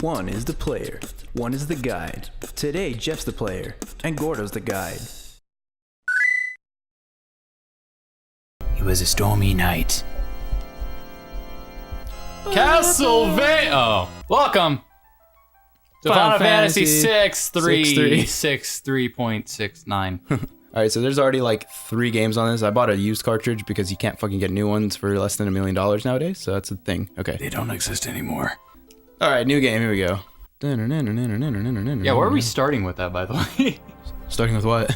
One is the player, one is the guide. Today, Jeff's the player, and Gordo's the guide. It was a stormy night. Castlevania. Oh, welcome to Final Fantasy 3.69. All right, so there's already like 3 games on this. I bought a used cartridge because you can't fucking get new ones for less than $1 million nowadays. So that's the thing. Okay. They don't exist anymore. All right, new game. Here we go. Yeah, where are we starting with that, by the way? Starting with what?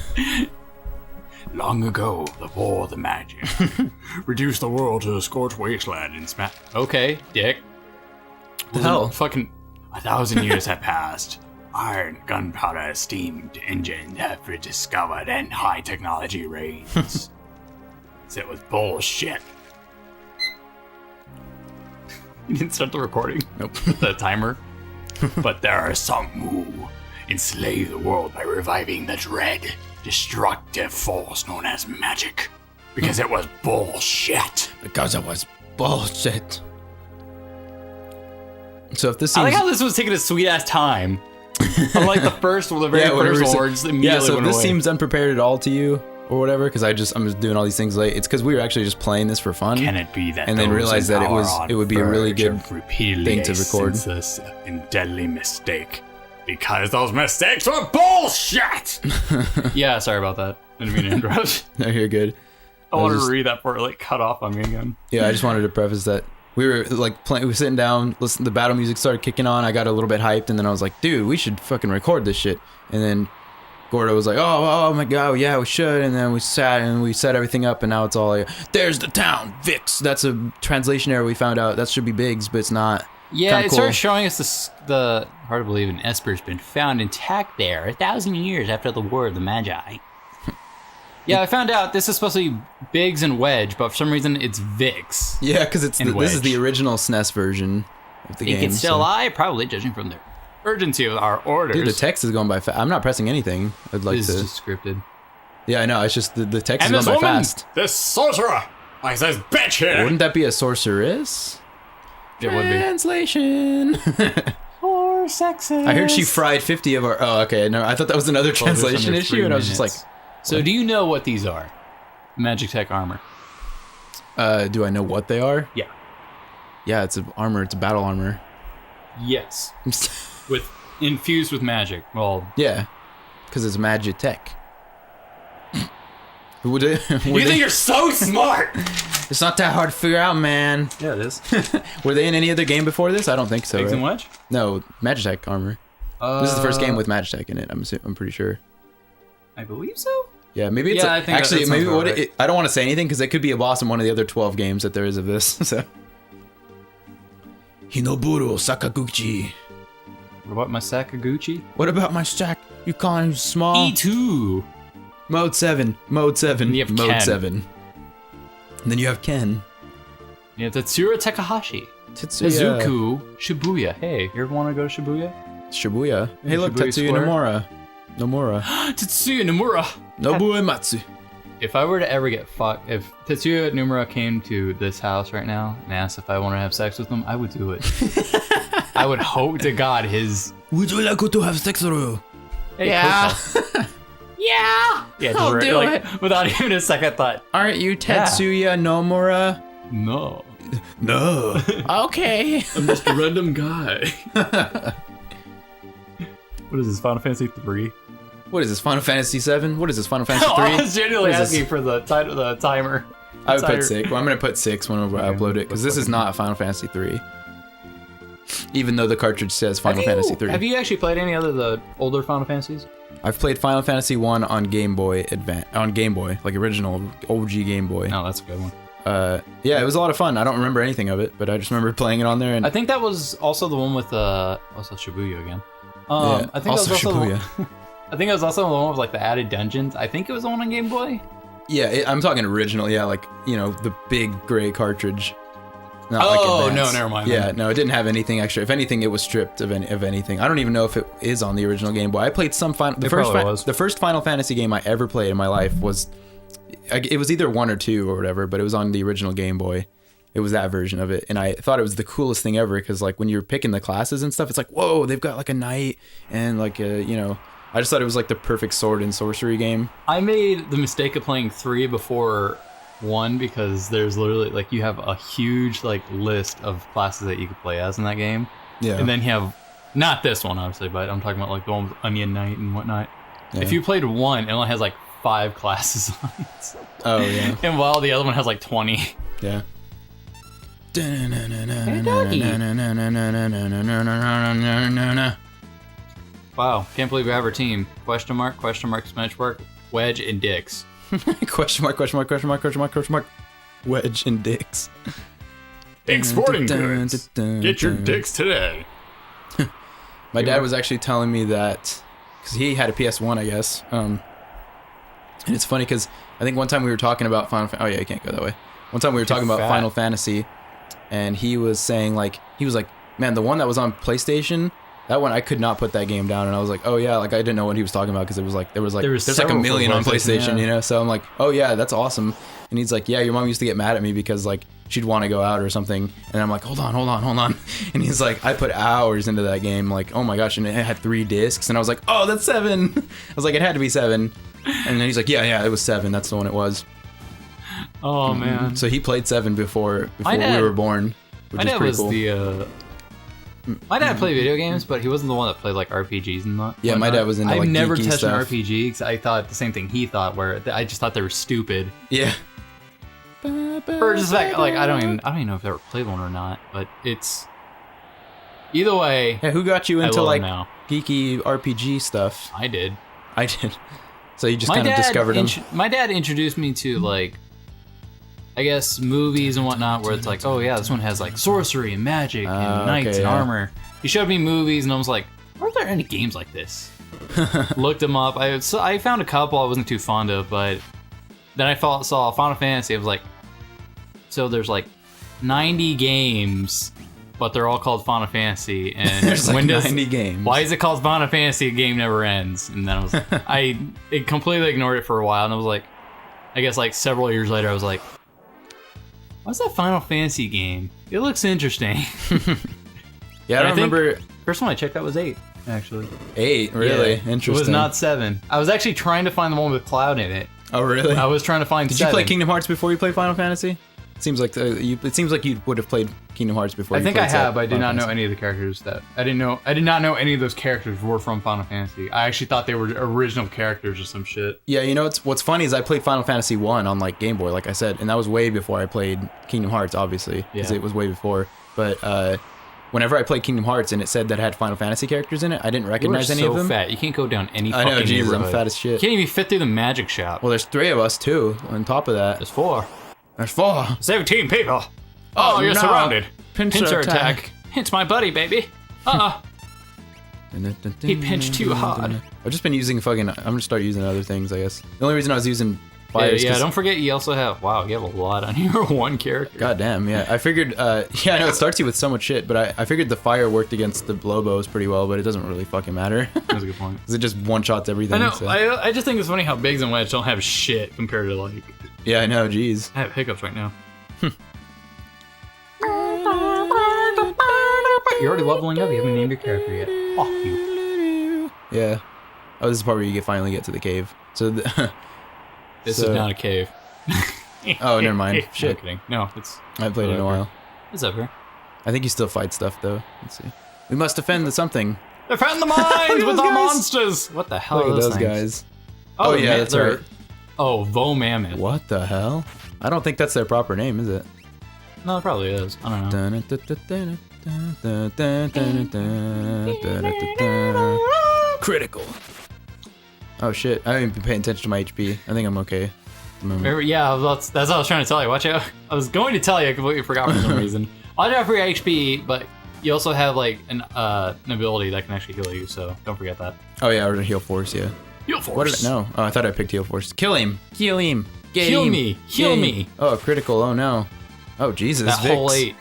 Long ago, the war of the magic reduced the world to a scorched wasteland and smack. Okay, dick. The hell? Fucking 1,000 years have passed. Iron, gunpowder, steam engines have been discovered and high technology reigns. So it was bullshit. You didn't start the recording? Nope. The timer? But there are some who enslave the world by reviving the dread, destructive force known as magic. Because it was bullshit. Because it was bullshit. So if this I seems... like how this was taking a sweet ass time. Unlike the first one, the very first words immediately Yeah, so if went this away. seems unprepared at all to you, or whatever, because I'm just doing all these things late. It's because we were actually just playing this for fun. Can it be that And then those realized in that power it would be a really verge good of repeatedly thing to record. senseless and deadly mistake? Because those mistakes were bullshit! Yeah, sorry about that. I didn't mean to interrupt. No, you're good. I wanted just- to read that part, like, cut off on me again. Yeah, I just wanted to preface that we were like playing. We were sitting down, listen. The battle music started kicking on. I got a little bit hyped, and then I was like, "Dude, we should fucking record this shit." And then Gordo was like, "Oh my god, yeah, we should." And then we sat and we set everything up, and now it's all like, "There's the town, Vix." That's a translation error. We found out that should be Biggs, but it's not. Yeah, Kinda it cool. started showing us the hard to believe an Esper's been found intact there 1,000 years after the War of the Magi. Yeah, I found out this is supposed to be Biggs and Wedge, but for some reason it's Vix. Yeah, because it's And this is the Wedge. original SNES version of the Think game. it's still so- alive? Probably, judging from the urgency of our orders. Dude, the text is going by fast. I'm not pressing anything. I'd like This to. is just scripted. Yeah, I know. It's just the text And is this going by woman, fast. this sorcerer, like this bitch here. Wouldn't that be a sorceress? It would be. Translation. Or sexist. I heard she fried 50 of our. Oh, okay. No, I thought that was another Well, there's translation under issue, 3 and I was just like, minutes. So do you know what these are? Magic Tech armor. do I know what they are? Yeah. Yeah, it's an armor. It's a battle armor. Yes. With infused with magic. Well, Yeah, because it's Magitech. Would it, You think you're so smart? it's not that hard to figure out, man. yeah, it is. Were they in any other game before this? I don't think so. Biggs and Right? Wedge? No, Magitech armor. This is the first game with Magitech in it. I'm pretty sure. I believe so. Yeah, maybe it's Yeah, I think that actually sounds maybe about what right. I don't want to say anything because it could be a boss in one of the other 12 games that there is of this. So Hinoburo Sakaguchi. What about my Sakaguchi? What about my stack? You call him small? E2. Mode 7. Mode 7. And you have Mode Ken. 7. And then you have Ken. Yeah, Tetsura Takahashi. Tetsuya. Izuku Shibuya. Hey, you ever want to go to Shibuya? Shibuya. Hey, look, Shibuya Tetsuya Square. Nomura. Nomura. Tetsuya Nomura. Nobu Ematsu. If I were to ever get fucked, if Tetsuya Nomura came to this house right now and asked if I want to have sex with him, I would do it. I would hope to God his. Would you like to have sex with you? Hey, Yeah. Coco. Yeah, just I'll do like, without even a second thought. Aren't you Tetsuya Nomura? No, No. Okay. I'm just a random guy. What is this, Final Fantasy 3? What is this, Final Fantasy 7? What is this, Final Fantasy 3? I was genuinely What is this? asking for the timer. I would put Timer. 6. Well, I'm going to put 6 when I upload it, because this is not Final Fantasy 3. Even though the cartridge says Final Fantasy 3. Have you actually played any other of the older Final Fantasies? I've played Final Fantasy 1 on Game Boy on Game Boy, like original OG Game Boy. No, that's a good one. Yeah, it was a lot of fun. I don't remember anything of it, but I just remember playing it on there. And I think that was also the one with also Shibuya again. yeah, I think also that was also Shibuya. I think it was also the one with like the added dungeons. I think it was the one on Game Boy. Yeah, I'm talking original. Yeah, like, you know, the big gray cartridge. Not Oh, like advanced. no, never mind. Yeah, no, it didn't have anything extra. If anything, it was stripped of anything. I don't even know if it is on the original Game Boy. I played some It probably was. the first Final Fantasy game I ever played in my life was, it was either 1 or 2 or whatever, but it was on the original Game Boy. it was that version of it, and I thought it was the coolest thing ever because like when you're picking the classes and stuff, it's like whoa, they've got like a knight and like a I just thought it was like the perfect sword and sorcery game. I made the mistake of playing 3 before 1 because there's literally like you have a huge like list of classes that you could play as in that game. Yeah. And then you have not this one obviously, but I'm talking about like the one with Onion Knight and whatnot. Yeah. If you played 1, it only has like 5 classes on it. Oh yeah. And while the other one has like 20. Yeah. Wow, can't believe we have our team. Question mark, smash mark, Wedge, and Dix. Question mark, question mark, question mark, question mark, question mark. Wedge and Dix. Big sporting goods. Get your dicks today. My dad was actually telling me that because he had a PS1, I guess. And it's funny because I think one time we were talking about oh yeah, you can't go that way. One time we were talking about fat. Final Fantasy, and he was saying like man, the one that was on PlayStation, that one I could not put that game down, and I was like, oh yeah, like I didn't know what he was talking about because it was like there's like a several million for on PlayStation, yeah. So I'm like, oh yeah, that's awesome. And he's like, yeah, your mom used to get mad at me because like she'd want to go out or something, and I'm like, hold on, and he's like, I put hours into that game, like oh my gosh, and it had 3 discs, and I was like, oh, that's 7. I was like, it had to be 7, and then he's like, yeah, it was 7, that's the one it was. Oh man. So he played 7 before dad- we were born, which My is dad pretty was cool. My dad played video games, but he wasn't the one that played like RPGs and that. Yeah, my dad was into I've like never geeky touched stuff. an RPG because I thought the same thing he thought, where I just thought they were stupid. Yeah. Or just like I don't even know if I ever played one or not. But it's either way. Yeah, who got you into love like them now. geeky RPG stuff? I did. I did. So you just kind of discovered them. My dad introduced me to like, I guess, movies and whatnot, where it's like, oh yeah, this one has like sorcery and magic and knights okay, and yeah. armor. He showed me movies, and I was like, are there any games like this? Looked them up. I found a couple I wasn't too fond of, but then I saw Final Fantasy. I was like, so there's like 90 games, but they're all called Final Fantasy. And There's like 90 games. Why is it called Final Fantasy? A game never ends. And then I completely ignored it for a while, and I was like, I guess like several years later, I was like, what's that Final Fantasy game? It looks interesting. Yeah, I don't remember. First one I checked out was 8, actually. 8, really? Yeah, Interesting. It was not 7. I was actually trying to find the one with Cloud in it. Oh, really? I was trying to find Did 7. you play Kingdom Hearts before you played Final Fantasy? It seems like it seems like you would have played Kingdom Hearts before. I you think played I have, but I did Final not know Fantasy. any of the characters that I did not know any of those characters were from Final Fantasy. I actually thought they were original characters or some shit. Yeah, you know what's funny is I played Final Fantasy 1 on like Game Boy, like I said, and that was way before I played Kingdom Hearts, obviously, because Yeah. it was way before. But whenever I played Kingdom Hearts and it said that it had Final Fantasy characters in it, I didn't You are recognize any so of them. fat. You can't go down any I fucking know, Jesus, I'm neighborhood. fat as shit. You can't even fit through the magic shop. Well, there's 3 of us too. On top of that, There's 4. there's 4. 17 people. Oh, you're no. surrounded. Pincer attack. It's my buddy, baby. He pinched too hard. I've just been using fucking. I'm gonna start using other things, I guess. The only reason I was using fire is Yeah, 'cause- don't forget you also have, wow, you have a lot on your one character. God damn, yeah. I figured, yeah, I know it starts you with so much shit, but I figured the fire worked against the blowbows pretty well, but it doesn't really fucking matter. That's a good point. Because it just one-shots everything. I know, so. I just think it's funny how Biggs and Wedge don't have shit compared to like, Yeah, I know, jeez. I have hiccups right now. You're already leveling up, you haven't named your character yet. Fuck you. Yeah. Oh, this is the part where you finally get to the cave. So, This So- is not a cave. oh, never mind. No Shit. kidding. No, it's I haven't played it in a whatever. while. It's up here. I think you still fight stuff, though. Let's see. We must defend the something. Defend the mines with those our guys. monsters! What the hell Look are at those those things? guys. Oh, yeah, that's they're- right. Oh, Vo Mammoth. What the hell? I don't think that's their proper name, is it? No, it probably is. I don't know. Critical. Oh shit! I haven't been paying attention to my HP. I think I'm okay. At the moment. Yeah, that's what I was trying to tell you. Watch out. I was going to tell you, I completely forgot for some reason. Watch out for your HP, but you also have like an ability that can actually heal you, so don't forget that. Oh yeah, or heal force. Yeah. Heal force. What did no? Oh, I thought I picked heal force. Kill him. Heal him. Get Heal him. me. Heal Get him. me. Oh, critical. Oh no. Oh Jesus. That Vix. whole 8.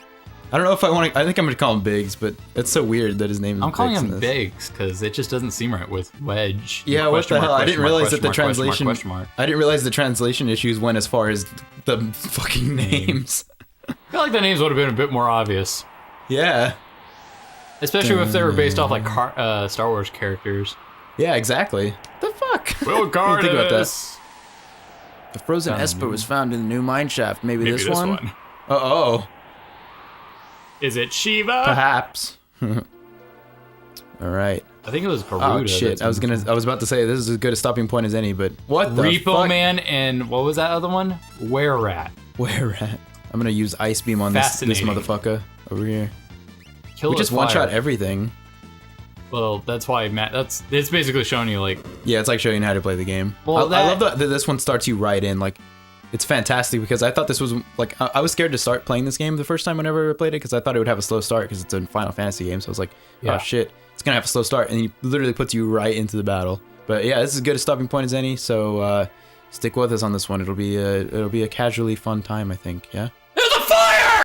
I don't know if I want to. I think I'm gonna call him Biggs, but it's so weird that his name is. I'm calling Vix in him this. Biggs because it just doesn't seem right with Wedge. Yeah, what the hell? I didn't realize that the translation. Question mark. I didn't realize the translation issues went as far as the fucking names. I feel like the names would have been a bit more obvious. Yeah. Especially if they were based off like Star Wars characters. Yeah, exactly. The fuck? We'll guard Think about that. us. The frozen Esper was found in the new mine shaft. Maybe, Maybe this one? Uh-oh. Is it Shiva? Perhaps. All right. I think it was Garuda. Oh shit! I was about to say this is as good a stopping point as any, but what the Repo fuck? Man and what was that other one? Were Rat. Where at? I'm gonna use Ice Beam on this Fascinating. motherfucker over here. Kill We with just one shot fire. everything. Well, that's why Matt. It's basically showing you like Yeah, it's like showing you how to play the game. Well, I love that this one starts you right in. Like, it's fantastic because I thought this was like I was scared to start playing this game the first time whenever I played it because I thought it would have a slow start because it's a Final Fantasy game. So I was like, Yeah. oh shit, it's gonna have a slow start, and he literally puts you right into the battle. But yeah, this is as good a stopping point as any. So stick with us on this one. It'll be a casually fun time, I think. Yeah.